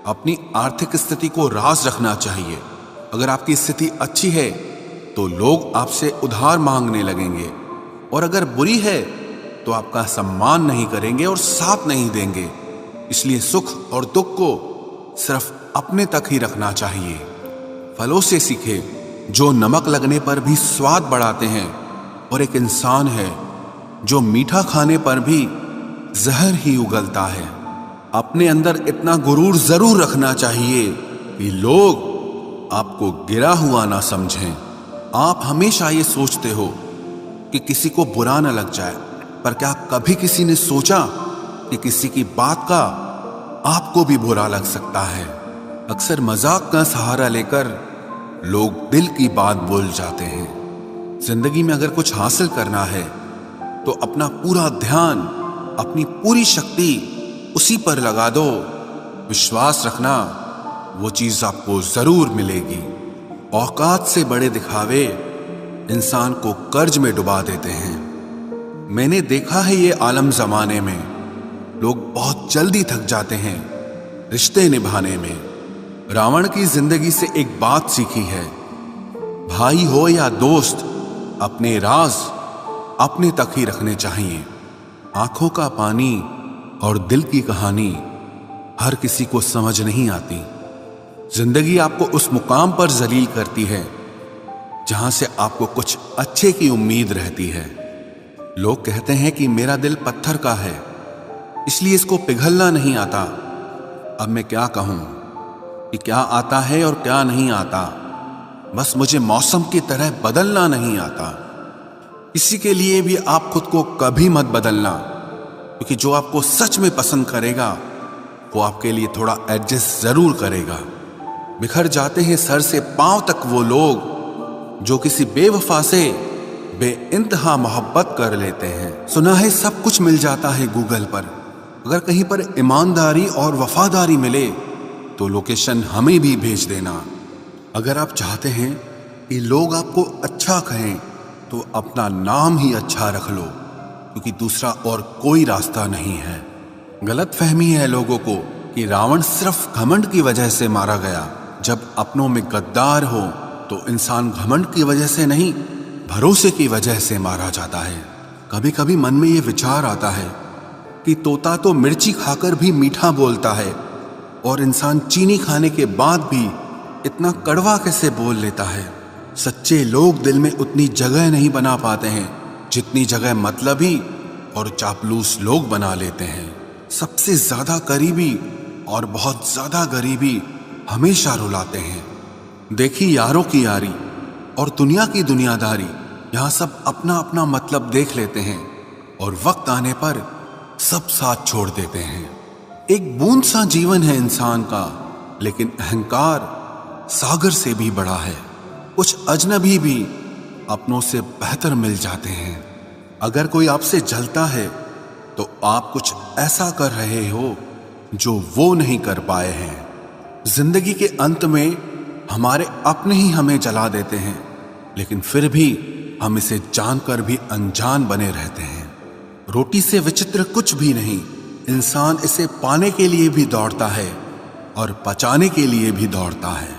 अपनी आर्थिक स्थिति को राज रखना चाहिए। अगर आपकी स्थिति अच्छी है तो लोग आपसे उधार मांगने लगेंगे, और अगर बुरी है तो आपका सम्मान नहीं करेंगे और साथ नहीं देंगे। इसलिए सुख और दुख को सिर्फ अपने तक ही रखना चाहिए। फलों से सीखे जो नमक लगने पर भी स्वाद बढ़ाते हैं, और एक इंसान है जो मीठा खाने पर भी जहर ही उगलता है। अपने अंदर इतना गुरूर जरूर रखना चाहिए कि लोग आपको गिरा हुआ ना समझें। आप हमेशा ये सोचते हो कि किसी को बुरा ना लग जाए, पर क्या कभी किसी ने सोचा कि किसी की बात का आपको भी बुरा लग सकता है? अक्सर मजाक का सहारा लेकर लोग दिल की बात बोल जाते हैं। जिंदगी में अगर कुछ हासिल करना है तो अपना पूरा ध्यान, अपनी पूरी शक्ति उसी पर लगा दो। विश्वास रखना, वो चीज आपको जरूर मिलेगी। औकात से बड़े दिखावे इंसान को कर्ज में डुबा देते हैं। मैंने देखा है ये आलम जमाने में लोग बहुत जल्दी थक जाते हैं रिश्ते निभाने में। रावण की जिंदगी से एक बात सीखी है, भाई हो या दोस्त, अपने राज अपने तक ही रखने चाहिए। आंखों का पानी और दिल की कहानी हर किसी को समझ नहीं आती। जिंदगी आपको उस मुकाम पर जलील करती है जहां से आपको कुछ अच्छे की उम्मीद रहती है। लोग कहते हैं कि मेरा दिल पत्थर का है, इसलिए इसको पिघलना नहीं आता। अब मैं क्या कहूं कि क्या आता है और क्या नहीं आता। बस मुझे मौसम की तरह बदलना नहीं आता। इसी के लिए भी आप खुद को कभी मत बदलना, क्योंकि जो आपको सच में पसंद करेगा वो आपके लिए थोड़ा एडजस्ट जरूर करेगा। बिखर जाते हैं सर से पांव तक वो लोग जो किसी बेवफा से बेइंतहा मोहब्बत कर लेते हैं। सुना है सब कुछ मिल जाता है गूगल पर। अगर कहीं पर ईमानदारी और वफादारी मिले तो लोकेशन हमें भी भेज देना। अगर आप चाहते हैं कि लोग आपको अच्छा कहें तो अपना नाम ही अच्छा रख लो, क्योंकि दूसरा और कोई रास्ता नहीं है। गलत फहमी है लोगों को कि रावण सिर्फ घमंड की वजह से मारा गया। जब अपनों में गद्दार हो तो इंसान घमंड की वजह से नहीं, भरोसे की वजह से मारा जाता है। कभी कभी मन में ये विचार आता है कि तोता तो मिर्ची खाकर भी मीठा बोलता है, और इंसान चीनी खाने के बाद भी इतना कड़वा कैसे बोल लेता है। सच्चे लोग दिल में उतनी जगह नहीं बना पाते हैं जितनी जगह मतलबी और चापलूस लोग बना लेते हैं। सबसे ज्यादा करीबी और बहुत ज्यादा गरीबी हमेशा रुलाते हैं। देखी यारों की यारी और दुनिया की दुनियादारी, यहाँ सब अपना अपना मतलब देख लेते हैं और वक्त आने पर सब साथ छोड़ देते हैं। एक बूंद सा जीवन है इंसान का, लेकिन अहंकार सागर से भी बड़ा है। कुछ अजनबी भी अपनों से बेहतर मिल जाते हैं। अगर कोई आपसे जलता है तो आप कुछ ऐसा कर रहे हो जो वो नहीं कर पाए हैं। जिंदगी के अंत में हमारे अपने ही हमें जला देते हैं, लेकिन फिर भी हम इसे जानकर भी अनजान बने रहते हैं। रोटी से विचित्र कुछ भी नहीं। इंसान इसे पाने के लिए भी दौड़ता है और पचाने के लिए भी दौड़ता है।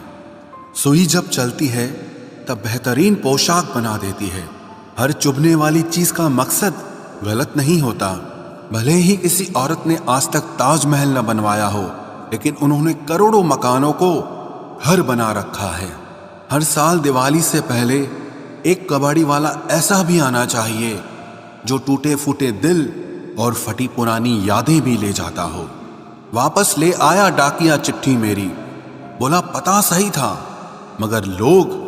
सुई जब चलती है तब बेहतरीन पोशाक बना देती है। हर चुभने वाली चीज का मकसद गलत नहीं होता। भले ही किसी औरत ने आज तक ताजमहल न बनवाया हो, लेकिन उन्होंने करोड़ों मकानों को घर बना रखा है। हर साल दिवाली से पहले एक कबाड़ी वाला ऐसा भी आना चाहिए जो टूटे फूटे दिल और फटी पुरानी यादें भी ले जाता हो। वापस ले आया डाकिया चिट्ठी मेरी, बोला पता सही था, मगर लोग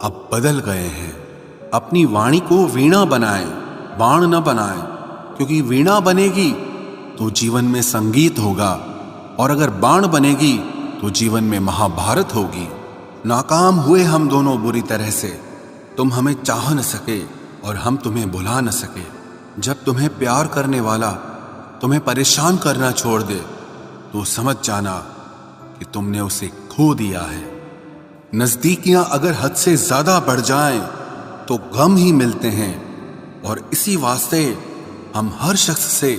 अब बदल गए हैं। अपनी वाणी को वीणा बनाएं, बाण न बनाएं, क्योंकि वीणा बनेगी तो जीवन में संगीत होगा, और अगर बाण बनेगी तो जीवन में महाभारत होगी। नाकाम हुए हम दोनों बुरी तरह से। तुम हमें चाह न सके और हम तुम्हें भुला न सके। जब तुम्हें प्यार करने वाला तुम्हें परेशान करना छोड़ दे तो समझ जाना कि तुमने उसे खो दिया है। नजदीकियां अगर हद से ज्यादा बढ़ जाएं तो गम ही मिलते हैं, और इसी वास्ते हम हर शख्स से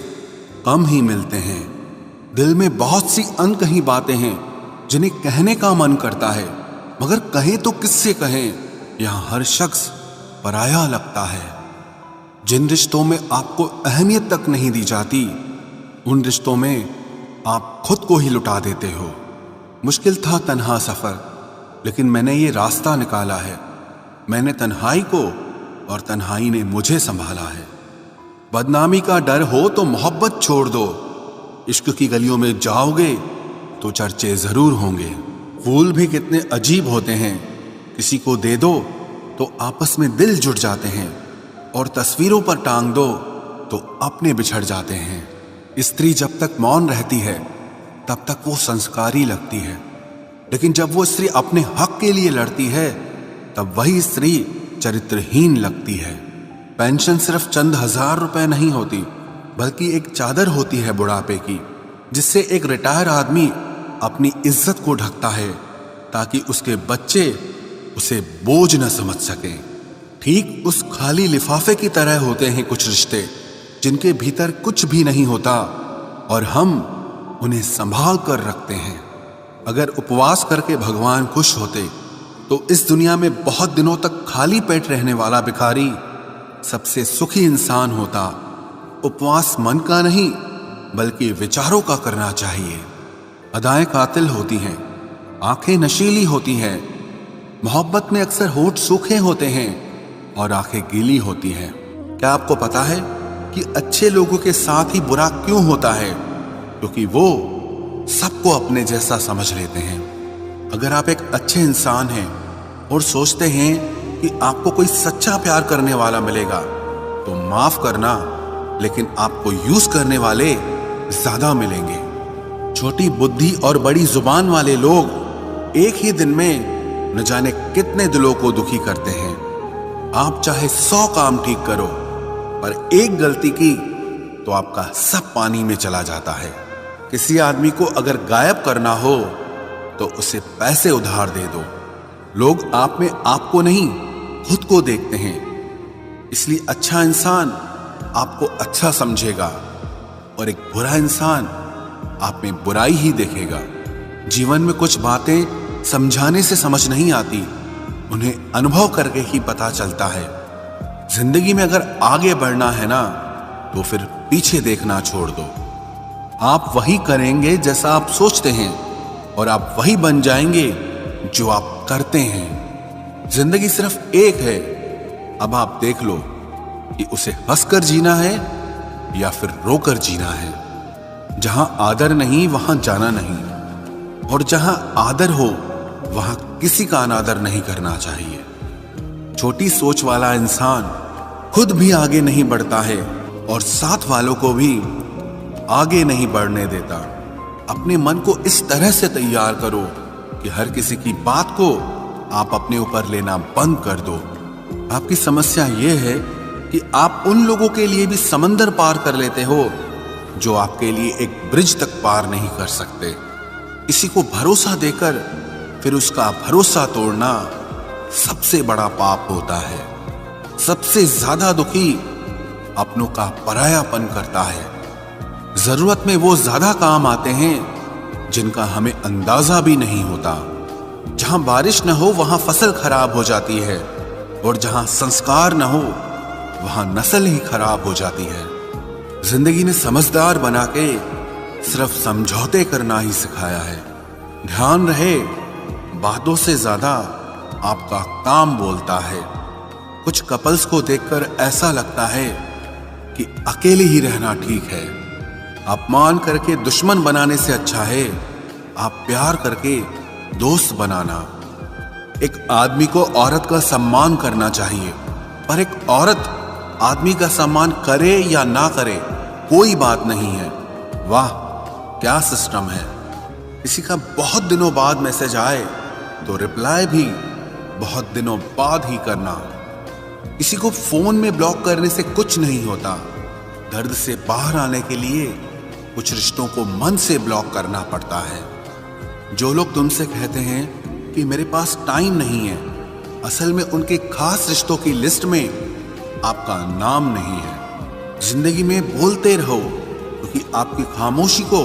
कम ही मिलते हैं। दिल में बहुत सी अनकही बातें हैं जिन्हें कहने का मन करता है, मगर कहें तो किससे कहें, यहां हर शख्स पराया लगता है। जिन रिश्तों में आपको अहमियत तक नहीं दी जाती, उन रिश्तों में आप खुद को ही लुटा देते हो। मुश्किल था तन्हा सफर, लेकिन मैंने ये रास्ता निकाला है। मैंने तन्हाई को और तन्हाई ने मुझे संभाला है। बदनामी का डर हो तो मोहब्बत छोड़ दो। इश्क की गलियों में जाओगे तो चर्चे जरूर होंगे। फूल भी कितने अजीब होते हैं, किसी को दे दो तो आपस में दिल जुट जाते हैं, और तस्वीरों पर टांग दो तो अपने बिछड़ जाते हैं। स्त्री जब तक मौन रहती है तब तक वो संस्कारी लगती है, लेकिन जब वो स्त्री अपने हक के लिए लड़ती है तब वही स्त्री चरित्रहीन लगती है। पेंशन सिर्फ चंद हजार रुपए नहीं होती, बल्कि एक चादर होती है बुढ़ापे की, जिससे एक रिटायर आदमी अपनी इज्जत को ढकता है ताकि उसके बच्चे उसे बोझ न समझ सकें। ठीक उस खाली लिफाफे की तरह होते हैं कुछ रिश्ते, जिनके भीतर कुछ भी नहीं होता और हम उन्हें संभाल कर रखते हैं। अगर उपवास करके भगवान खुश होते तो इस दुनिया में बहुत दिनों तक खाली पेट रहने वाला भिखारी सबसे सुखी इंसान होता। उपवास मन का नहीं बल्कि विचारों का करना चाहिए। अदाएं कातिल होती हैं, आंखें नशीली होती हैं। मोहब्बत में अक्सर होठ सूखे होते हैं और आंखें गीली होती हैं। क्या आपको पता है कि अच्छे लोगों के साथ ही बुरा क्यों होता है? क्योंकि वो सबको अपने जैसा समझ लेते हैं। अगर आप एक अच्छे इंसान हैं और सोचते हैं कि आपको कोई सच्चा प्यार करने वाला मिलेगा, तो माफ करना, लेकिन आपको यूज करने वाले ज्यादा मिलेंगे। छोटी बुद्धि और बड़ी जुबान वाले लोग एक ही दिन में न जाने कितने दिलों को दुखी करते हैं। आप चाहे 100 काम ठीक करो, पर एक गलती की तो आपका सब पानी में चला जाता है। किसी आदमी को अगर गायब करना हो तो उसे पैसे उधार दे दो। लोग आप में आपको नहीं खुद को देखते हैं, इसलिए अच्छा इंसान आपको अच्छा समझेगा और एक बुरा इंसान आप में बुराई ही देखेगा। जीवन में कुछ बातें समझाने से समझ नहीं आती, उन्हें अनुभव करके ही पता चलता है। जिंदगी में अगर आगे बढ़ना है ना, तो फिर पीछे देखना छोड़ दो। आप वही करेंगे जैसा आप सोचते हैं, और आप वही बन जाएंगे जो आप करते हैं। जिंदगी सिर्फ एक है, अब आप देख लो कि उसे हंसकर जीना है या फिर रोकर जीना है। जहां आदर नहीं वहां जाना नहीं, और जहां आदर हो वहां किसी का अनादर नहीं करना चाहिए। छोटी सोच वाला इंसान खुद भी आगे नहीं बढ़ता है और साथ वालों को भी आगे नहीं बढ़ने देता। अपने मन को इस तरह से तैयार करो कि हर किसी की बात को आप अपने ऊपर लेना बंद कर दो। आपकी समस्या यह है कि आप उन लोगों के लिए भी समंदर पार कर लेते हो जो आपके लिए एक ब्रिज तक पार नहीं कर सकते। किसी को भरोसा देकर फिर उसका भरोसा तोड़ना सबसे बड़ा पाप होता है। सबसे ज्यादा दुखी अपनों का परायापन करता है। जरूरत में वो ज्यादा काम आते हैं जिनका हमें अंदाजा भी नहीं होता। जहां बारिश न हो वहां फसल खराब हो जाती है, और जहां संस्कार न हो वहां नस्ल ही खराब हो जाती है। जिंदगी ने समझदार बना के सिर्फ समझौते करना ही सिखाया है। ध्यान रहे, बातों से ज्यादा आपका काम बोलता है। कुछ कपल्स को देखकर ऐसा लगता है कि अकेले ही रहना ठीक है। अपमान करके दुश्मन बनाने से अच्छा है आप प्यार करके दोस्त बनाना। एक आदमी को औरत का सम्मान करना चाहिए, पर एक औरत आदमी का सम्मान करे या ना करे कोई बात नहीं है। वाह क्या सिस्टम है। किसी का बहुत दिनों बाद मैसेज आए तो रिप्लाई भी बहुत दिनों बाद ही करना। किसी को फोन में ब्लॉक करने से कुछ नहीं होता। दर्द से बाहर आने के लिए कुछ रिश्तों को मन से ब्लॉक करना पड़ता है। जो लोग तुमसे कहते हैं कि मेरे पास टाइम नहीं है, असल में उनके खास रिश्तों की लिस्ट में आपका नाम नहीं है। जिंदगी में बोलते रहो, क्योंकि आपकी खामोशी को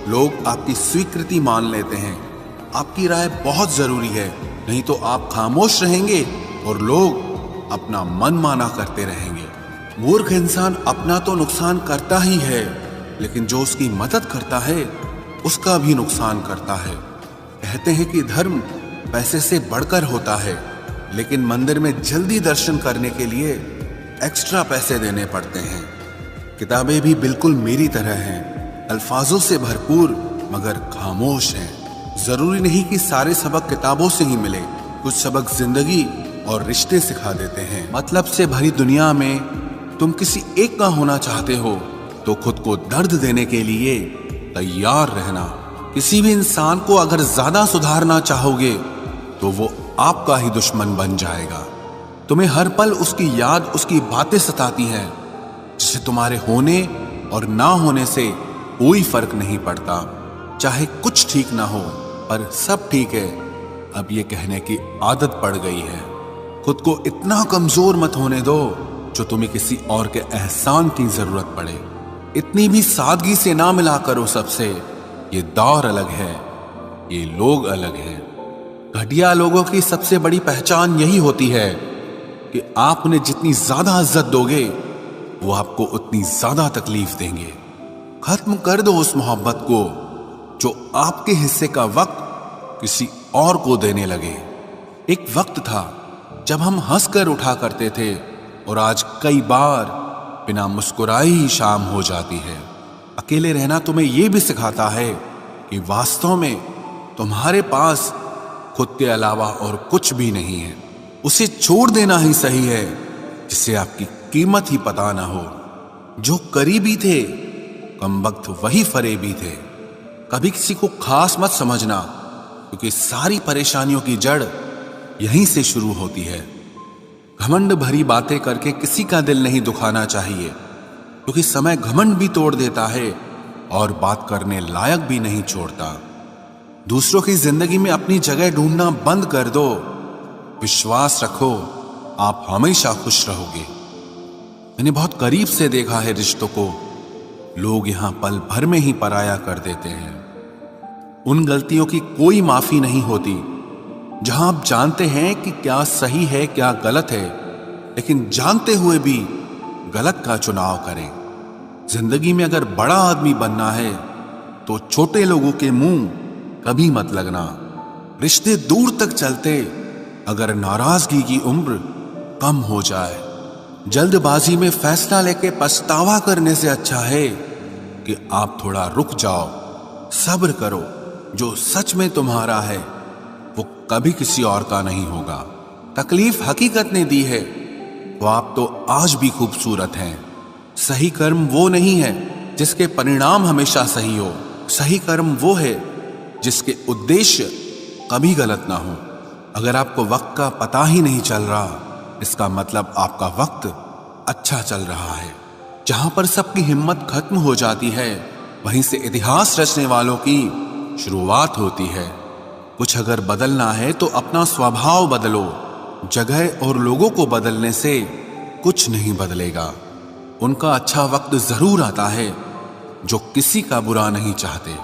लोग आपकी स्वीकृति मान लेते हैं। आपकी राय बहुत जरूरी है, नहीं तो आप खामोश रहेंगे और लोग अपना मन माना करते रहेंगे। मूर्ख इंसान अपना तो नुकसान करता ही है, लेकिन जो उसकी मदद करता है उसका भी नुकसान करता है। कहते हैं कि धर्म पैसे से बढ़कर होता है, लेकिन मंदिर में जल्दी दर्शन करने के लिए एक्स्ट्रा पैसे देने पड़ते हैं। किताबें भी बिल्कुल मेरी तरह हैं, अल्फाजों से भरपूर मगर खामोश हैं। जरूरी नहीं कि सारे सबक किताबों से ही मिले, कुछ सबक जिंदगी और रिश्ते सिखा देते हैं। मतलब से भरी दुनिया में तुम किसी एक का होना चाहते हो तो खुद को दर्द देने के लिए तैयार रहना। किसी भी इंसान को अगर ज्यादा सुधारना चाहोगे तो वो आपका ही दुश्मन बन जाएगा। तुम्हें हर पल उसकी याद, उसकी बातें सताती हैं, जिसे तुम्हारे होने और ना होने से कोई फर्क नहीं पड़ता। चाहे कुछ ठीक ना हो पर सब ठीक है, अब ये कहने की आदत पड़ गई है। खुद को इतना कमजोर मत होने दो जो तुम्हें किसी और के एहसान की जरूरत पड़े। इतनी भी सादगी से ना मिला करो सबसे। ये दौर अलग है, ये लोग अलग हैं। घटिया लोगों की सबसे बड़ी पहचान यही होती है कि आप उन्हें जितनी ज्यादा इज्जत दोगे वो आपको उतनी ज्यादा तकलीफ देंगे। खत्म कर दो उस मोहब्बत को जो आपके हिस्से का वक्त किसी और को देने लगे। एक वक्त था जब हम हंसकर उठा करते थे और आज कई बार बिना मुस्कुराए ही शाम हो जाती है। अकेले रहना तुम्हें यह भी सिखाता है कि वास्तव में तुम्हारे पास खुद के अलावा और कुछ भी नहीं है। उसे छोड़ देना ही सही है जिसे आपकी कीमत ही पता ना हो। जो करीबी थे कमबख्त वही फरेबी थे। कभी किसी को खास मत समझना, क्योंकि सारी परेशानियों की जड़ यहीं से शुरू होती है। घमंड भरी बातें करके किसी का दिल नहीं दुखाना चाहिए, क्योंकि समय घमंड भी तोड़ देता है और बात करने लायक भी नहीं छोड़ता। दूसरों की जिंदगी में अपनी जगह ढूंढना बंद कर दो। विश्वास रखो, आप हमेशा खुश रहोगे। मैंने बहुत करीब से देखा है रिश्तों को, लोग यहां पल भर में ही पराया कर देते हैं। उन गलतियों की कोई माफी नहीं होती जहां आप जानते हैं कि क्या सही है क्या गलत है, लेकिन जानते हुए भी गलत का चुनाव करें। जिंदगी में अगर बड़ा आदमी बनना है तो छोटे लोगों के मुंह कभी मत लगना। रिश्ते दूर तक चलते अगर नाराजगी की उम्र कम हो जाए। जल्दबाजी में फैसला लेके पछतावा करने से अच्छा है कि आप थोड़ा रुक जाओ, सब्र करो। जो सच में तुम्हारा है वो कभी किसी और का नहीं होगा। तकलीफ हकीकत ने दी है तो आप तो आज भी खूबसूरत हैं। सही कर्म वो नहीं है जिसके परिणाम हमेशा सही हो। सही कर्म वो है जिसके उद्देश्य कभी गलत ना हो। अगर आपको वक्त का पता ही नहीं चल रहा, इसका मतलब आपका वक्त अच्छा चल रहा है। जहां पर सबकी हिम्मत खत्म हो जाती है, वहीं से इतिहास रचने वालों की शुरुआत होती है। कुछ अगर बदलना है तो अपना स्वभाव बदलो। जगह और लोगों को बदलने से कुछ नहीं बदलेगा। उनका अच्छा वक्त जरूर आता है जो किसी का बुरा नहीं चाहते।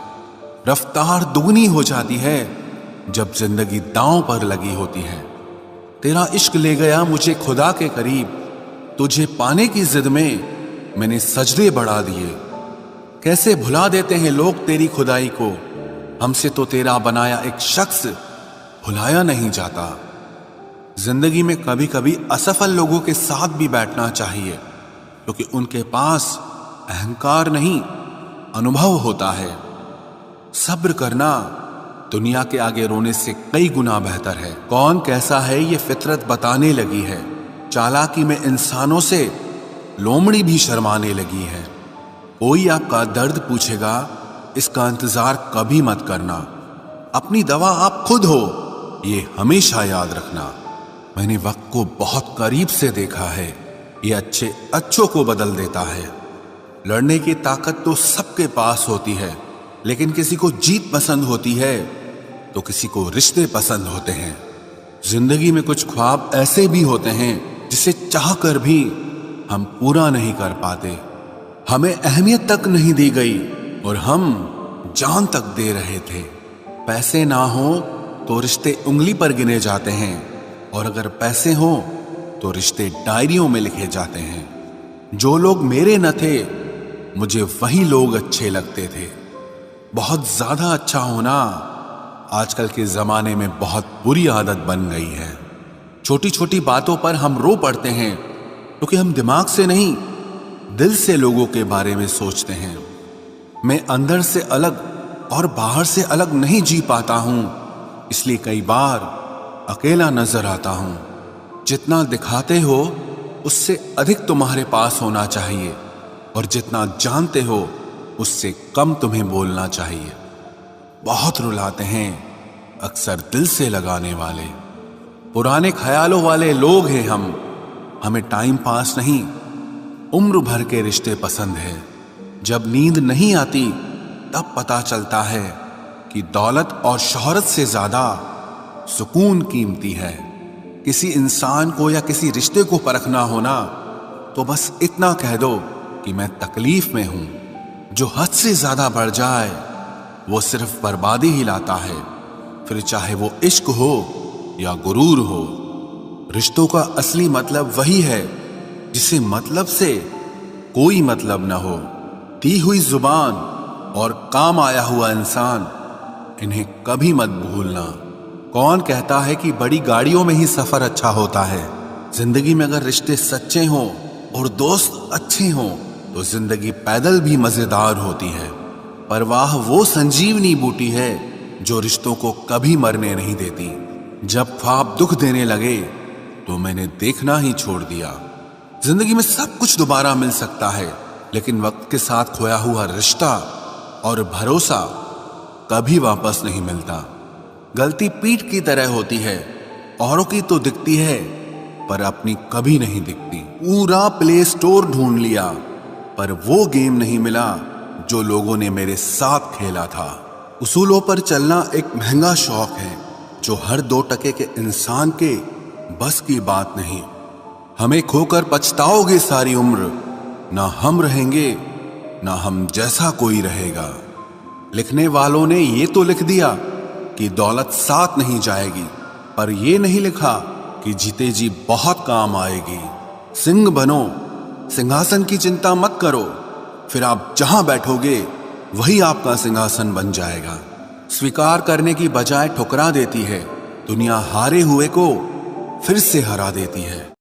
रफ्तार दुगनी हो जाती है जब जिंदगी दांव पर लगी होती है। तेरा इश्क ले गया मुझे खुदा के करीब, तुझे पाने की जिद में मैंने सजदे बढ़ा दिए। कैसे भुला देते हैं लोग तेरी खुदाई को, हमसे तो तेरा बनाया एक शख्स भुलाया नहीं जाता। जिंदगी में कभी कभी असफल लोगों के साथ भी बैठना चाहिए, क्योंकि उनके पास अहंकार नहीं अनुभव होता है। सब्र करना दुनिया के आगे रोने से कई गुना बेहतर है। कौन कैसा है ये फितरत बताने लगी है। चालाकी में इंसानों से लोमड़ी भी शर्माने लगी है। कोई आपका दर्द पूछेगा, इसका इंतजार कभी मत करना। अपनी दवा आप खुद हो, ये हमेशा याद रखना। मैंने वक्त को बहुत करीब से देखा है, ये अच्छे अच्छों को बदल देता है। लड़ने की ताकत तो सबके पास होती है, लेकिन किसी को जीत पसंद होती है तो किसी को रिश्ते पसंद होते हैं। जिंदगी में कुछ ख्वाब ऐसे भी होते हैं जिसे चाहकर भी हम पूरा नहीं कर पाते। हमें अहमियत तक नहीं दी गई और हम जान तक दे रहे थे। पैसे ना हो तो रिश्ते उंगली पर गिने जाते हैं, और अगर पैसे हो तो रिश्ते डायरियों में लिखे जाते हैं। जो लोग मेरे न थे, मुझे वही लोग अच्छे लगते थे। बहुत ज्यादा अच्छा होना आजकल के जमाने में बहुत बुरी आदत बन गई है। छोटी छोटी बातों पर हम रो पड़ते हैं, क्योंकि हम दिमाग से नहीं, दिल से लोगों के बारे में सोचते हैं। मैं अंदर से अलग और बाहर से अलग नहीं जी पाता हूं, इसलिए कई बार अकेला नजर आता हूं। जितना दिखाते हो उससे अधिक तुम्हारे पास होना चाहिए, और जितना जानते हो उससे कम तुम्हें बोलना चाहिए। बहुत रुलाते हैं अक्सर दिल से लगाने वाले। पुराने ख्यालों वाले लोग हैं हम। हमें टाइम पास नहीं, उम्र भर के रिश्ते पसंद है। जब नींद नहीं आती तब पता चलता है कि दौलत और शोहरत से ज्यादा सुकून कीमती है। किसी इंसान को या किसी रिश्ते को परखना होना तो बस इतना कह दो कि मैं तकलीफ में हूं। जो हद से ज्यादा बढ़ जाए वो सिर्फ बर्बादी ही लाता है, फिर चाहे वो इश्क हो या गुरूर हो। रिश्तों का असली मतलब वही है जिसे मतलब से कोई मतलब न हो। दी हुई जुबान और काम आया हुआ इंसान, इन्हें कभी मत भूलना। कौन कहता है कि बड़ी गाड़ियों में ही सफर अच्छा होता है? जिंदगी में अगर रिश्ते सच्चे हों और दोस्त अच्छे हों तो जिंदगी पैदल भी मजेदार होती है। परवाह वो संजीवनी बूटी है जो रिश्तों को कभी मरने नहीं देती। जब ख्वाब दुख देने लगे तो मैंने देखना ही छोड़ दिया। जिंदगी में सब कुछ दोबारा मिल सकता है, लेकिन वक्त के साथ खोया हुआ रिश्ता और भरोसा कभी वापस नहीं मिलता। गलती पीठ की तरह होती है, औरों की तो दिखती है पर अपनी कभी नहीं दिखती। पूरा प्ले स्टोर ढूंढ लिया पर वो गेम नहीं मिला जो लोगों ने मेरे साथ खेला था। उसूलों पर चलना एक महंगा शौक है जो हर 2 टके के इंसान के बस की बात नहीं। हमें खोकर पछताओगे सारी उम्र, ना हम रहेंगे ना हम जैसा कोई रहेगा। लिखने वालों ने ये तो लिख दिया कि दौलत साथ नहीं जाएगी, पर ये नहीं लिखा कि जीते जी बहुत काम आएगी। सिंह बनो, सिंहासन की चिंता मत करो, फिर आप जहां बैठोगे वही आपका सिंहासन बन जाएगा। स्वीकार करने की बजाय ठुकरा देती है दुनिया। हारे हुए को फिर से हरा देती है।